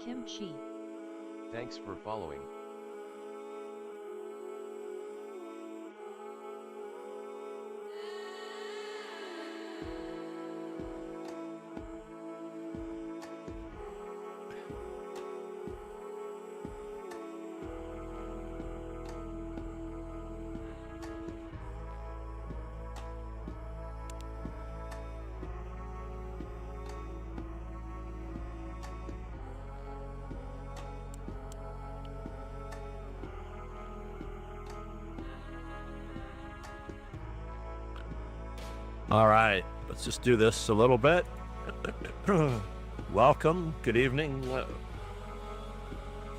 Kimchi. Thanks for following. All right, let's just do this a little bit. Welcome, good evening,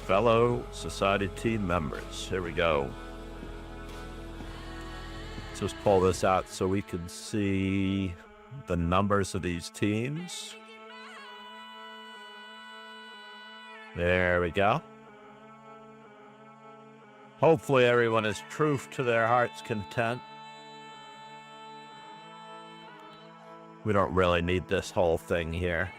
fellow society team members. Here we go. Let's just pull this out so we can see the numbers of these teams. There we go. Hopefully everyone is truth to their heart's content. We don't really need this whole thing here.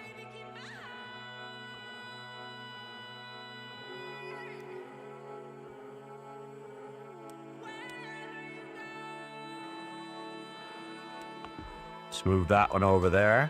Let's move that one over there.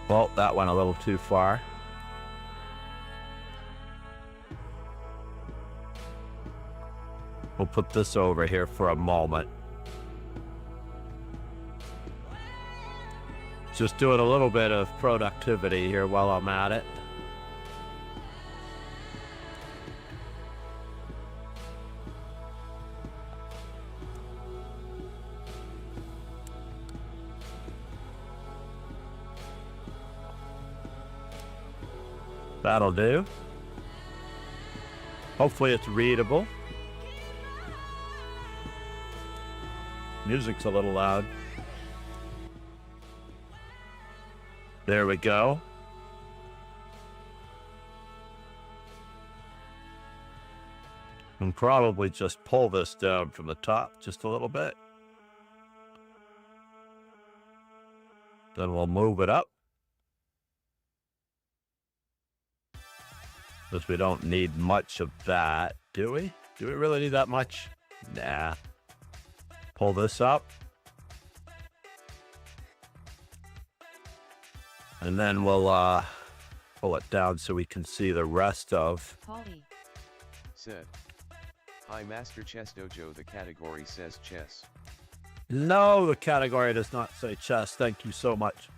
Well, that went a little too far. We'll put this over here for a moment. Just doing a little bit of productivity here while I'm at it. That'll do. Hopefully it's readable. Music's a little loud. There we go. And probably just pull this down from the top just a little bit. Then we'll move it up. Because we don't need much of that, do we? Do we really need that much? Nah. Pull this up. And then we'll pull it down so we can see the rest of... Polly. Said. Hi Master Chess Dojo, the category says chess. No, the category does not say chess. Thank you so much.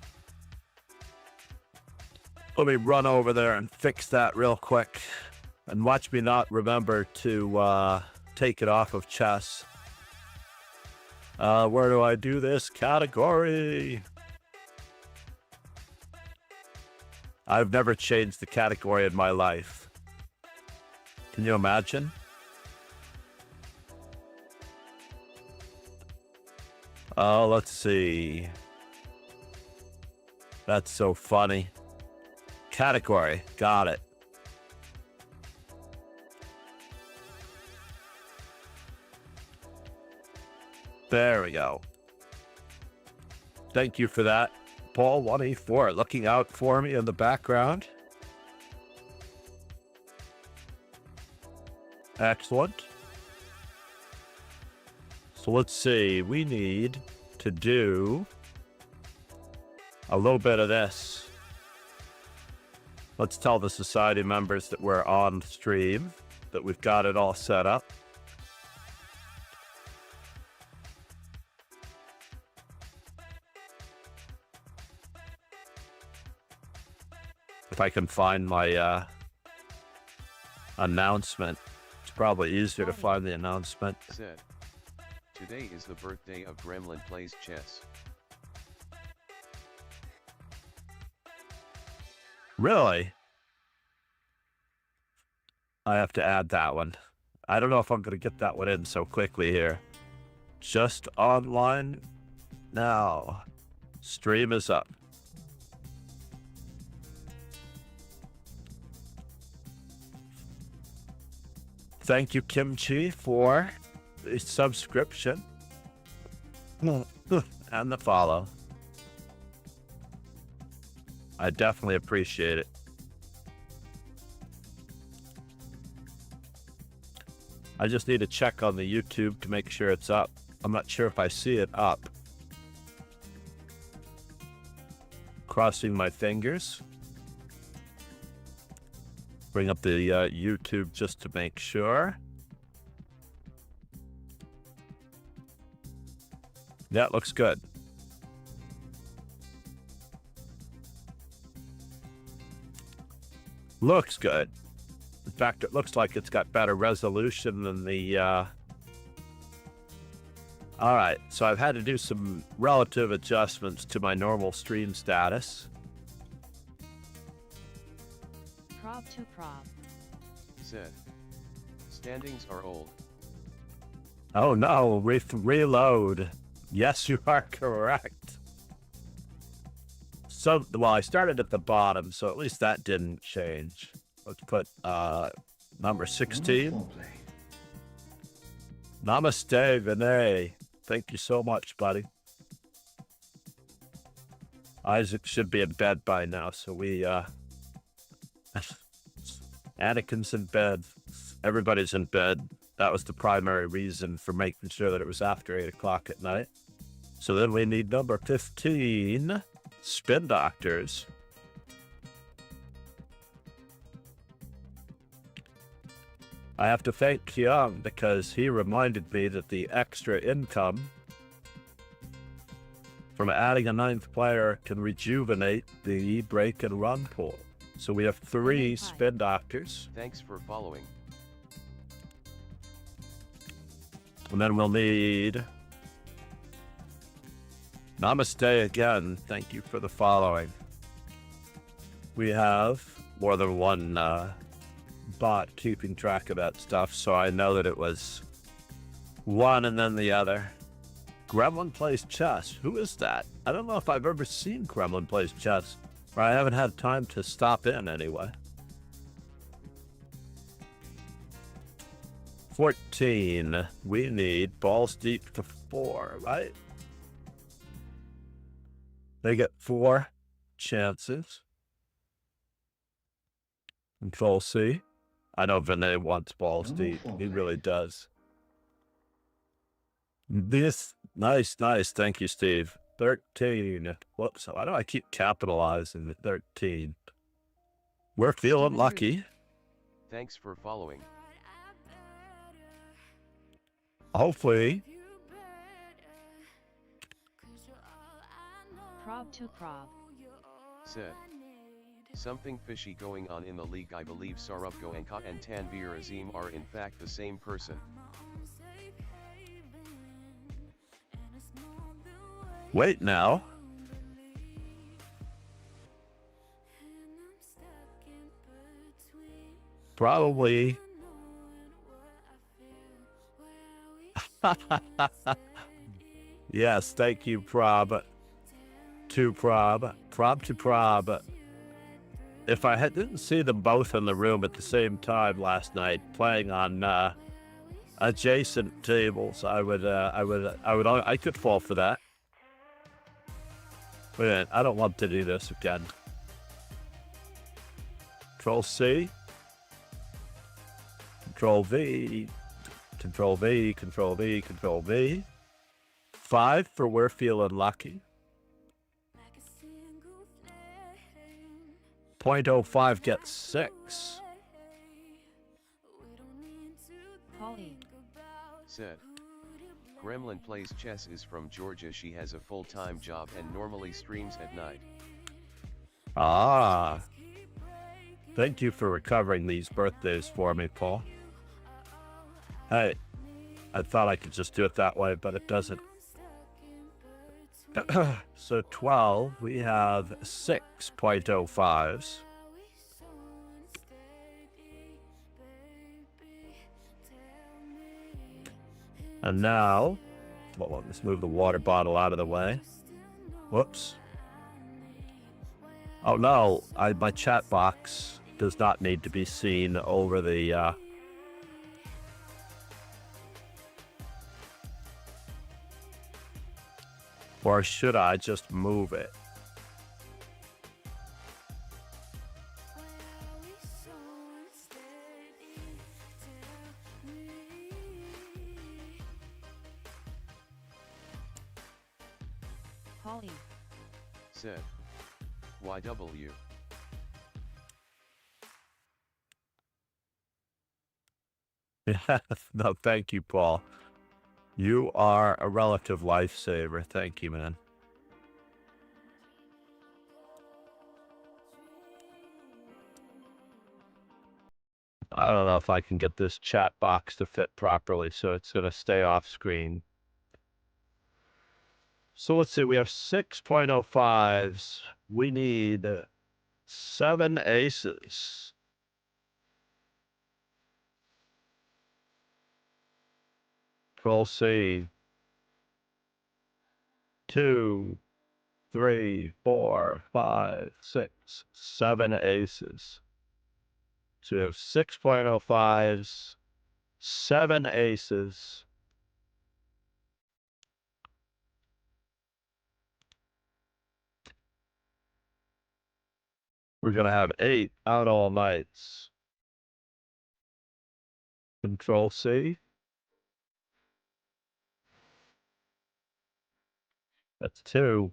Let me run over there and fix that real quick. And watch me not remember to take it off of chess. Where do I do this category? I've never changed the category in my life. Can you imagine? Oh, let's see. That's so funny. Category, got it. There we go. Thank you for that, Paul 184, looking out for me in the background. Excellent. So let's see, we need to do a little bit of this. Let's tell the society members that we're on stream, that we've got it all set up. If I can find my announcement, it's probably easier to find the announcement. Said. Today is the birthday of Gremlin Plays Chess. Really? I have to add that one. I don't know if I'm going to get that one in so quickly here. Just online now. Stream is up. thank you, Kimchi, for the subscription and the follow. I definitely appreciate it. I just need to check on the YouTube to make sure it's up. I'm not sure if I see it up. Crossing my fingers. Bring up the YouTube just to make sure. Yeah, it looks good. Looks good. In fact, it looks like it's got better resolution than the... Alright, so I've had to do some relative adjustments to my normal stream status. Prob to prob. Said. Standings are old. Oh no, reload. Yes, you are correct. So, well, I started at the bottom, so at least that didn't change. Let's put number 16. Namaste, Vinay. Thank you so much, buddy. Isaac should be in bed by now, so we, Anakin's in bed. Everybody's in bed. That was the primary reason for making sure that it was after 8 o'clock at night. So then we need number 15, Spin Doctors. I have to thank Kyung because he reminded me that the extra income from adding a 9th player can rejuvenate the break and run pool. So we have 3 Spin Doctors. Thanks for following. And then we'll need Namaste again. Thank you for the following. We have more than one bot keeping track of that stuff, so I know that it was one and then the other. Gremlin Plays Chess. Who is that? I don't know if I've ever seen Gremlin Plays Chess, or I haven't had time to stop in anyway. 14. We need balls deep to 4, right? They get 4 chances. Control C. I know Vinay wants balls deep. He really does. This, nice. Thank you, Steve. 13. Whoops, why do I keep capitalizing the 13? We're feeling lucky. Thanks for following. Hopefully. Prob to prob. Said. Something fishy going on in the league. I believe Saurabh Goenka and Tanveer Azim are in fact the same person. Wait now. Probably. Yes, thank you, Prob. To Prob. Prob to Prob. If I didn't see them both in the room at the same time last night, playing on adjacent tables, I could fall for that. But I don't want to do this again. Control C. Control V. Control V, Control V, Control V. 5 for we're feeling lucky. 0.05 gets 6. Pauline. Said. Gremlin Plays Chess is from Georgia. She has a full-time job and normally streams at night. Ah. Thank you for recovering these birthdays for me, Paul. Hey, I thought I could just do it that way, but it doesn't. So 12, we have 6.05s. And now, well, let's move the water bottle out of the way. Whoops. Oh no, my chat box does not need to be seen over the Or should I just move it? Holly. Said. YW. No, thank you, Paul. You are a relative lifesaver. Thank you, man. I don't know if I can get this chat box to fit properly, so it's going to stay off screen. So let's see, we have 6.05s. We need 7 aces. Control C. 2, 3, 4, 5, 6, 7 aces. So we have 6.05s, 7 aces. We're going to have 8 out all nights. Control C. That's 2,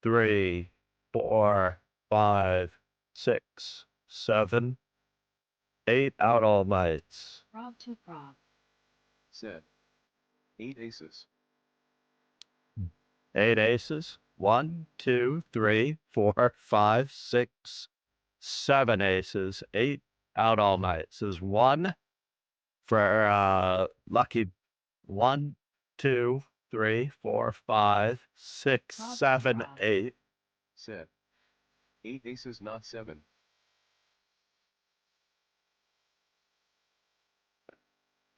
3, 4, 5, 6, 7, 8 out all nights. Prob to prob. Said. 8 aces. 8 aces. 1, 2, 3, 4, 5, 6, 7 aces. 8 out all nights. Is 1 for lucky. 1, 2, 3, 4, 5, 6, 7, 8. Said. 8 aces, not 7.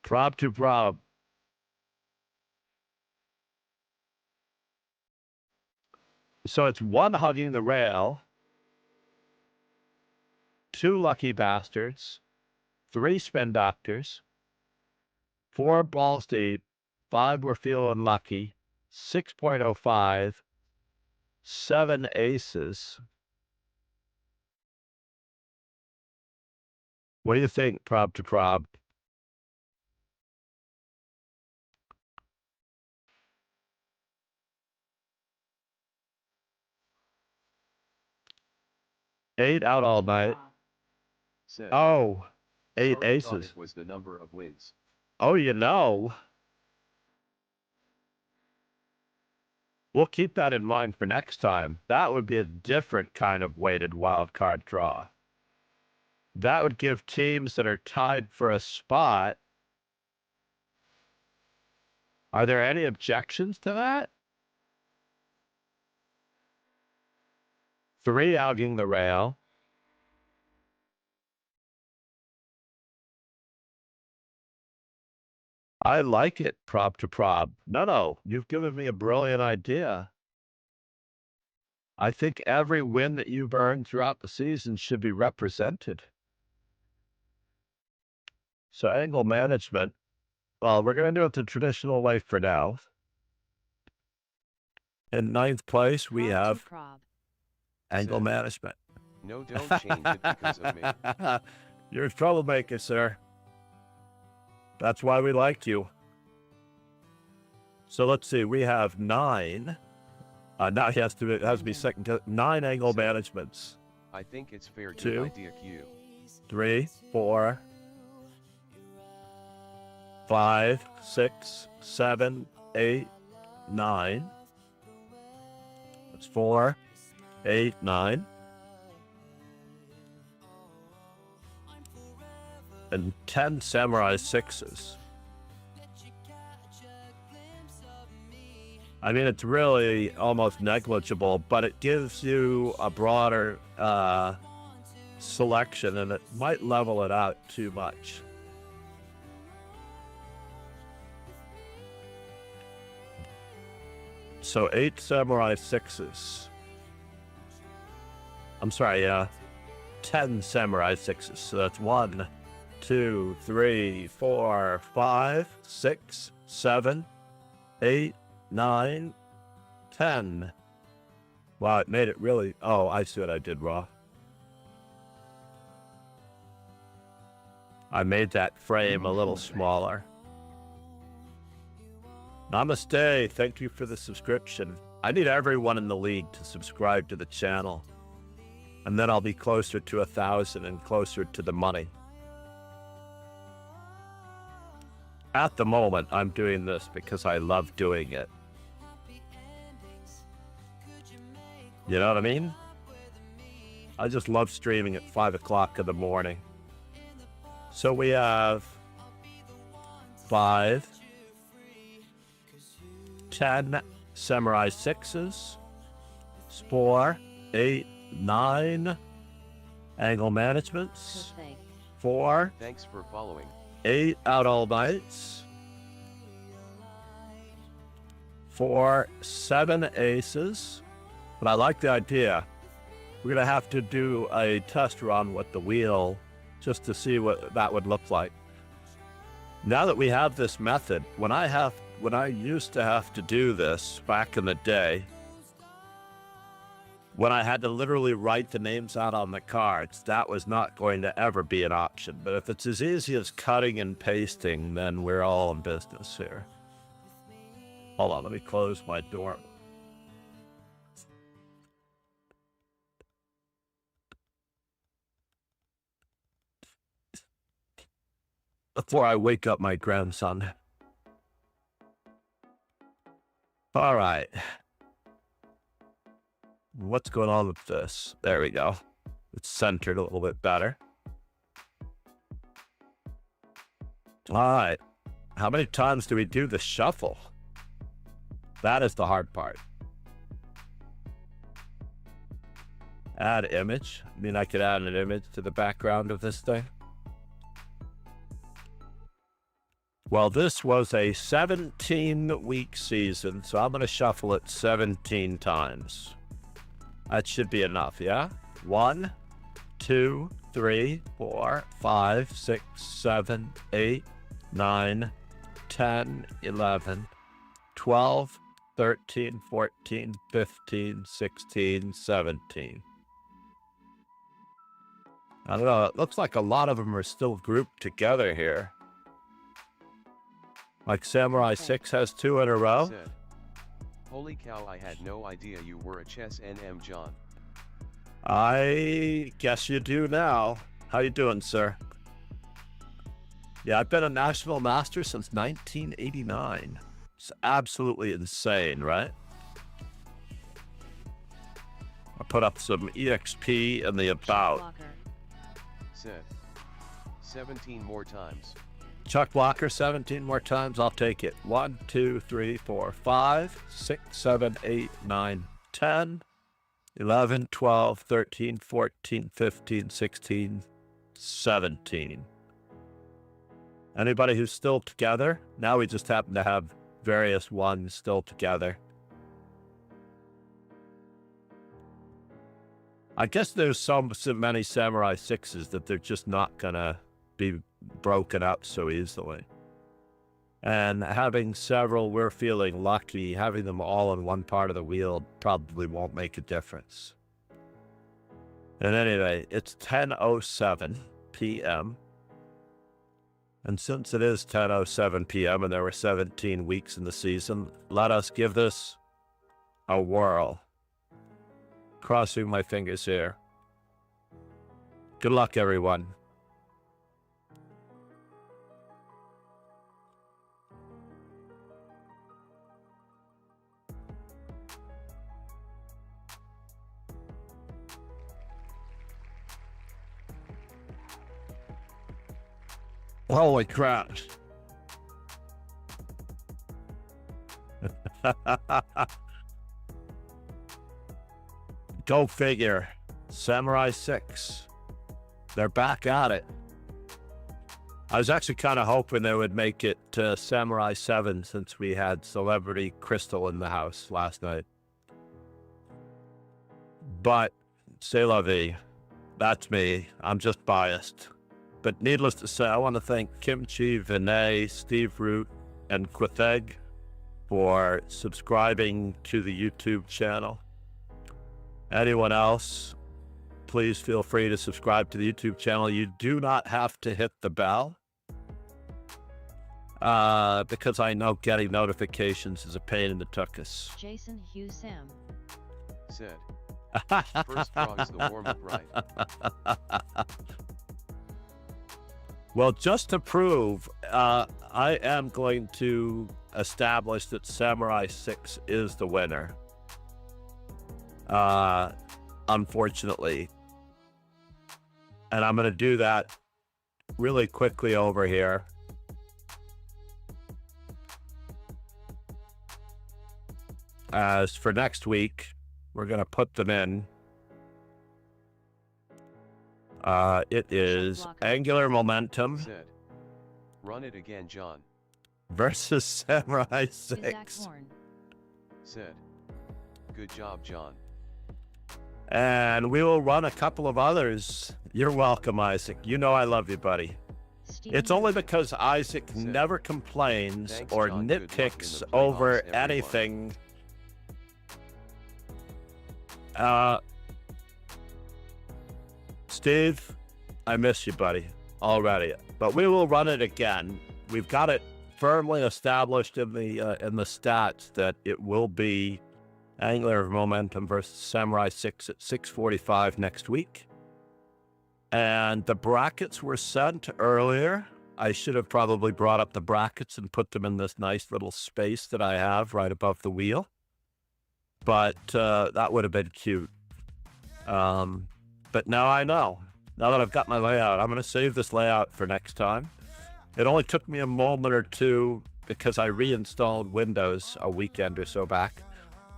Prob to prob. So it's 1 hugging the rail, 2 lucky bastards, 3 spin doctors, 4 balls deep, 5 we're feeling lucky, 6.05, 7 aces. What do you think, prob to prob? Eight out all night. Said. Oh, 8 Sorry, aces. thought it was the number of wins. Oh, you know. We'll keep that in mind for next time. That would be a different kind of weighted wild card draw. That would give teams that are tied for a spot. Are there any objections to that? 3 hugging the rail. I like it, prob to prob. No, you've given me a brilliant idea. I think every win that you've earned throughout the season should be represented. So angle management, well, we're going to do it the traditional way for now. In 9th place, we Prob to have prob. angle Said. management. No, don't change it because of me. You're a troublemaker, sir. That's why we liked you. So let's see, we have 9. Now it has to be second to 9 angle managements. I think it's fair. 2, Good idea, Q. 3, 4, 5, 6, 7, 8, 9. That's 4, 8, 9. And 10 samurai 6s. I mean, it's really almost negligible, but it gives you a broader selection, and it might level it out too much. So 8 samurai 6s. I'm sorry, 10 samurai 6s. So that's 1, 2, 3, 4, 5, 6, 7, 8, 9, 10. Wow, it made it really... Oh, I see what I did wrong. I made that frame a little smaller. Namaste. Thank you for the subscription. I need everyone in the league to subscribe to the channel. And then I'll be closer to 1,000 and closer to the money. At the moment, I'm doing this because I love doing it. You know what I mean? I just love streaming at 5 o'clock in the morning. So we have 5, 10 Samurai 6s, 4, 8, 9 angle managements, 4, Thanks for following. 8 out all nights, 4, 7 aces. But I like the idea. We're gonna have to do a test run with the wheel just to see what that would look like. Now that we have this method, when I used to have to do this back in the day, when I had to literally write the names out on the cards, that was not going to ever be an option. But if it's as easy as cutting and pasting, then we're all in business here. Hold on, let me close my door. Before I wake up my grandson. All right. What's going on with this? There we go. It's centered a little bit better. All right. How many times do we do the shuffle? That is the hard part. Add image. I mean, I could add an image to the background of this thing. Well, this was a 17-week season, so I'm going to shuffle it 17 times. That should be enough, yeah? 1, 2, 3, 4, 5, 6, 7, 8, 9, 10, 11, 12, 13, 14, 15, 16, 17. I don't know, it looks like a lot of them are still grouped together here. Like Samurai 6 has 2 in a row. Said, holy cow, I had no idea you were a chess NM, John. I guess you do now. How you doing, sir? Yeah, I've been a national master since 1989. It's absolutely insane, right? I put up some EXP in the about. Said, 17 more times. Chuck Blocker, 17 more times. I'll take it. 1, 2, 3, 4, 5, 6, 7, 8, 9, 10, 11, 12, 13, 14, 15, 16, 17. Anybody who's still together? Now we just happen to have various ones still together. I guess there's so many Samurai 6s that they're just not gonna be broken up so easily. And having several, we're feeling lucky. Having them all in one part of the wheel probably won't make a difference. And anyway, it's 10:07 p.m. And since it is 10:07 p.m. and there were 17 weeks in the season, let us give this a whirl. Crossing my fingers here. Good luck, everyone. Holy crap. Go figure. Samurai 6. They're back at it. I was actually kind of hoping they would make it to Samurai 7 since we had Celebrity Crystal in the house last night. But, c'est la vie. That's me. I'm just biased. But needless to say, I want to thank Kimchi, Vinay, Steve Root, and Quitheg for subscribing to the YouTube channel. Anyone else, please feel free to subscribe to the YouTube channel. You do not have to hit the bell, because I know getting notifications is a pain in the tuchus. Jason Hugh Sam said. First frog is the warm-up, right? Well, just to prove, I am going to establish that Samurai 6 is the winner. Unfortunately. And I'm going to do that really quickly over here. As for next week, we're going to put them in. It is Angular Momentum. Said. Run it again, John. Versus Samurai 6. Said. Good job, John. And we will run a couple of others. You're welcome, Isaac. You know I love you, buddy. It's only because Isaac never complains Thanks, or John. nitpicks over everyone. anything. Steve, I miss you, buddy, already. But we will run it again. We've got it firmly established in the stats that it will be Angular Momentum versus Samurai 6 at 6:45 next week. And the brackets were sent earlier. I should have probably brought up the brackets and put them in this nice little space that I have right above the wheel. But that would have been cute. But now I know. Now that I've got my layout, I'm going to save this layout for next time. It only took me a moment or two because I reinstalled Windows a weekend or so back.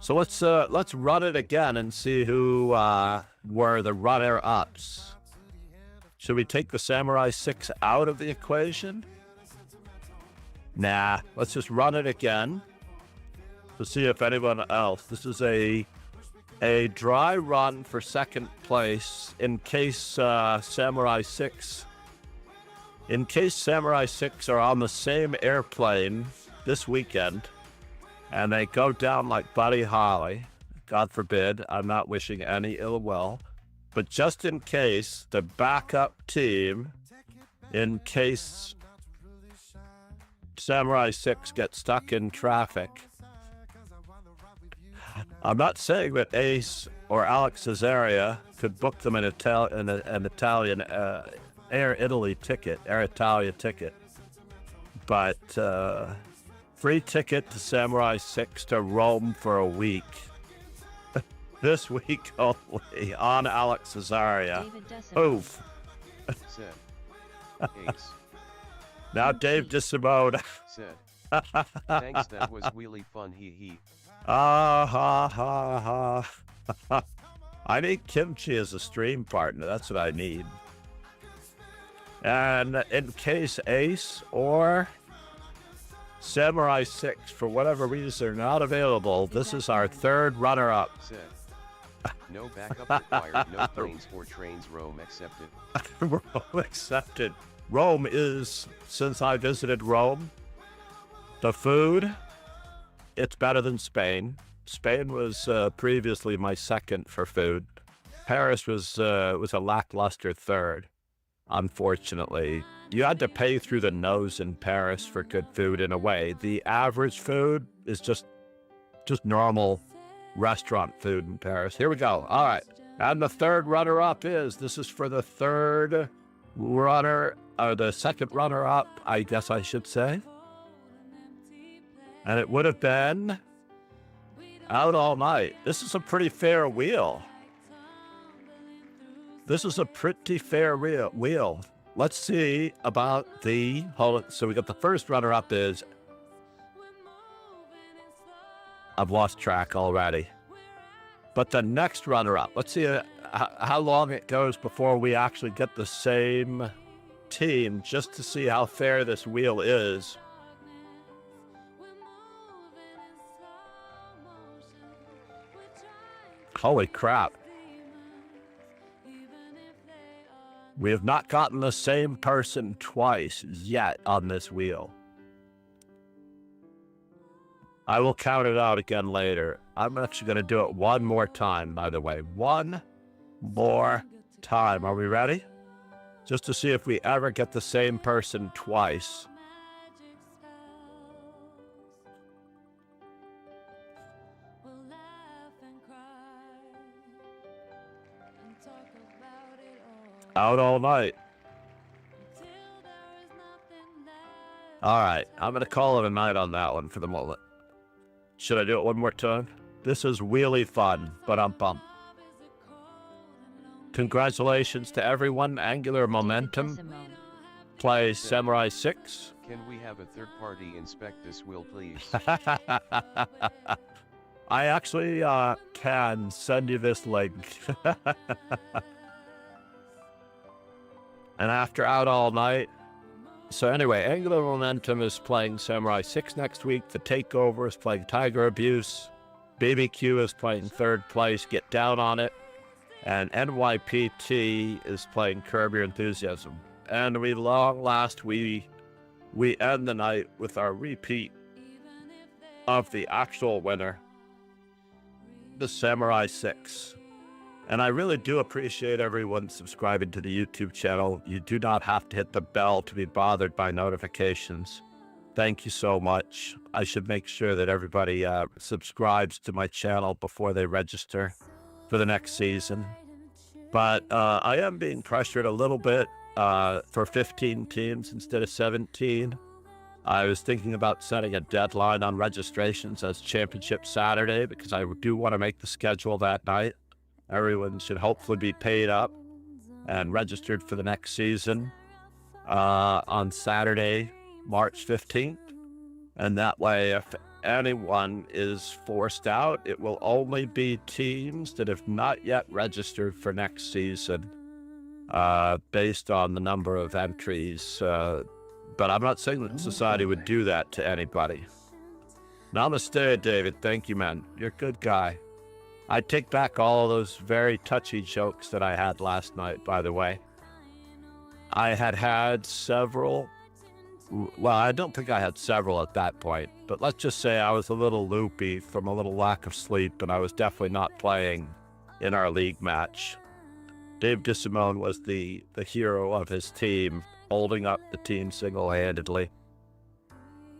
So let's run it again and see who were the runner-ups. Should we take the Samurai 6 out of the equation? Nah, let's just run it again to see if anyone else. This is a dry run for second place in case Samurai 6 are on the same airplane this weekend and they go down like Buddy Holly. God forbid, I'm not wishing any ill will. But just in case, the backup team, in case Samurai 6 gets stuck in traffic. I'm not saying that Ace or Alex Cesaria could book them an Italian Air Italia ticket. But free ticket to Samurai 6 to Rome for a week. This week only on Alex Cesaria. Oof. Said. Ace. Now Dave DeSimone. Said. Thanks, that was really fun, hee. Ha ha ha. I need Kimchi as a stream partner. That's what I need. And in case Ace or Samurai 6, for whatever reason, are not available, this is our third runner-up. Said. No backup required, no planes or trains, Rome accepted. Rome accepted. Rome is, since I visited Rome, the food, it's better than Spain. Spain was previously my second for food. Paris was a lackluster third, unfortunately. You had to pay through the nose in Paris for good food in a way. The average food is just normal restaurant food in Paris. Here we go. All right. And the third runner-up this is for the third runner, or the second runner-up, I guess I should say. And it would have been Out All Night. This is a pretty fair wheel. This is a pretty fair wheel. Let's see about so we got the first runner-up is, I've lost track already. But the next runner-up, let's see how long it goes before we actually get the same team, just to see how fair this wheel is. Holy crap. We have not gotten the same person twice yet on this wheel. I will count it out again later. I'm actually going to do it one more time, by the way. One more time. Are we ready? Just to see if we ever get the same person twice. Out all night. All right, I'm going to call it a night on that one for the moment. Should I do it one more time? This is really fun, but I'm pumped. Congratulations to everyone. Angular Momentum plays Samurai 6. Can we have a third party inspect this wheel, please? I actually can send you this link. And after Out All Night. So anyway, Angular Momentum is playing Samurai 6 next week. The Takeover is playing Tiger Abuse. BBQ is playing third place, Get Down on It. And NYPT is playing Curb Your Enthusiasm. And we end the night with our repeat of the actual winner, the Samurai 6. And I really do appreciate everyone subscribing to the YouTube channel. You do not have to hit the bell to be bothered by notifications. Thank you so much. I should make sure that everybody subscribes to my channel before they register for the next season. But I am being pressured a little bit for 15 teams instead of 17. I was thinking about setting a deadline on registrations as Championship Saturday because I do want to make the schedule that night. Everyone should hopefully be paid up and registered for the next season on Saturday, March 15th. And that way, if anyone is forced out, it will only be teams that have not yet registered for next season based on the number of entries. But I'm not saying that society would do that to anybody. Namaste, David. Thank you, man. You're a good guy. I take back all of those very touchy jokes that I had last night, by the way. I had several. Well, I don't think I had several at that point, but let's just say I was a little loopy from a little lack of sleep, and I was definitely not playing in our league match. Dave DeSimone was the hero of his team, holding up the team single-handedly.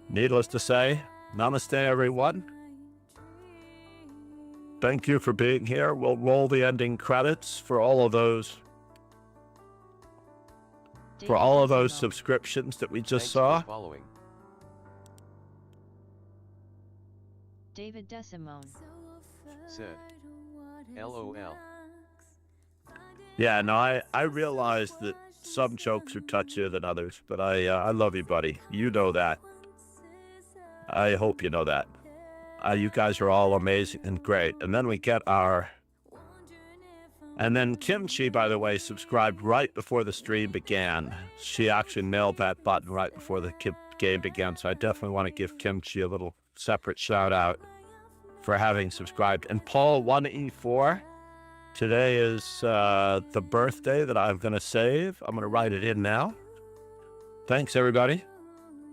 Needless to say, namaste, everyone. Thank you for being here. We'll roll the ending credits for all of those subscriptions that we just saw. Following. David DeSimone Said. LOL. Yeah, no, I realize that some jokes are touchier than others, but I love you, buddy. You know that. I hope you know that. You guys are all amazing and great. And then we get and then Kimchi, by the way, subscribed right before the stream began. She actually nailed that button right before the game began. So I definitely want to give Kimchi a little separate shout out for having subscribed. And Paul 1E4, today is the birthday that I'm going to save. I'm going to write it in now. Thanks, everybody.